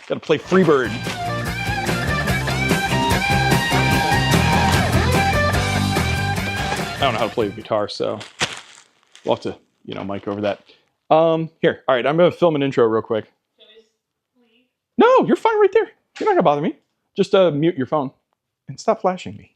Gotta play Freebird. I don't know how to play the guitar, so we'll have to, mic over that. Here, all right, I'm gonna film an intro real quick. No, you're fine right there. You're not gonna bother me. Just mute your phone and stop flashing me.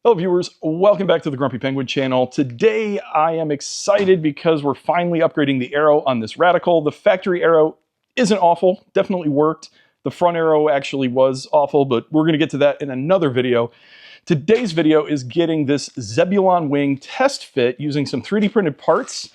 Hello viewers, welcome back to the Grumpy Penguin channel. Today I am excited because we're finally upgrading the aero on this Radical. The factory aero isn't awful, definitely worked. The front aero actually was awful, but we're gonna get to that in another video. Today's video is getting this Zebulon wing test fit using some 3D printed parts.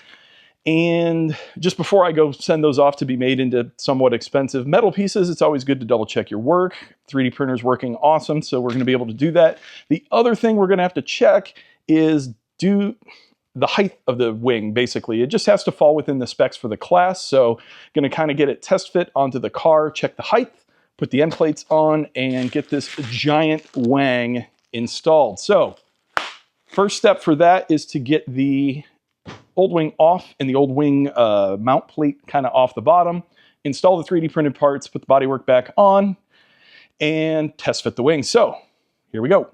And just before I go send those off to be made into somewhat expensive metal pieces, it's always good to double check your work. 3D printer's working awesome, so we're gonna be able to do that. The other thing we're gonna have to check is do the height of the wing, basically. It just has to fall within the specs for the class, so gonna kind of get it test fit onto the car, check the height, put the end plates on, and get this giant wang installed. So, first step for that is to get the old wing off and the old wing mount plate kind of off the bottom, install the 3D printed parts, put the bodywork back on, and test fit the wing. So here we go.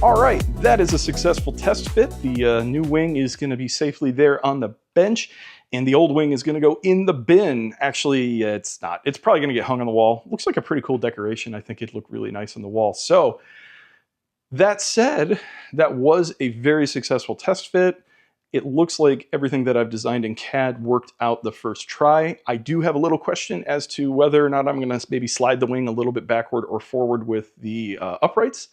All right, that is a successful test fit. The new wing is going to be safely there on the bench, and the old wing is going to go in the bin. Actually, it's not. It's probably going to get hung on the wall. Looks like a pretty cool decoration. I think it'd look really nice on the wall. So that said, that was a very successful test fit. It looks like everything that I've designed in CAD worked out the first try. I do have a little question as to whether or not I'm going to maybe slide the wing a little bit backward or forward with the uprights.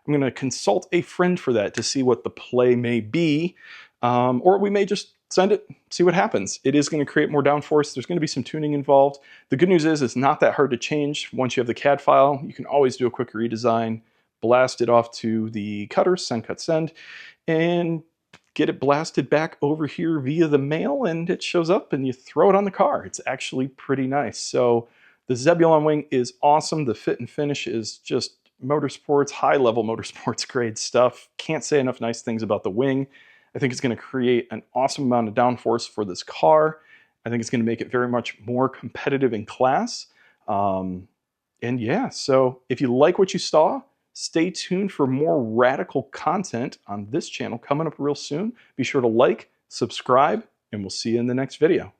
I'm going to consult a friend for that to see what the play may be, or we may just send it, see what happens. It is going to create more downforce. There's going to be some tuning involved. The good news is it's not that hard to change. Once you have the CAD file, you can always do a quick redesign, blast it off to the cutter, send, cut, send, and get it blasted back over here via the mail, and it shows up and you throw it on the car. It's actually pretty nice. So the Zebulon wing is awesome. The fit and finish is just motorsports, high-level motorsports grade stuff. Can't say enough nice things about the wing. I think it's going to create an awesome amount of downforce for this car. I think it's going to make it very much more competitive in class. And yeah, so if you like what you saw, stay tuned for more radical content on this channel coming up real soon. Be sure to like, subscribe, and we'll see you in the next video.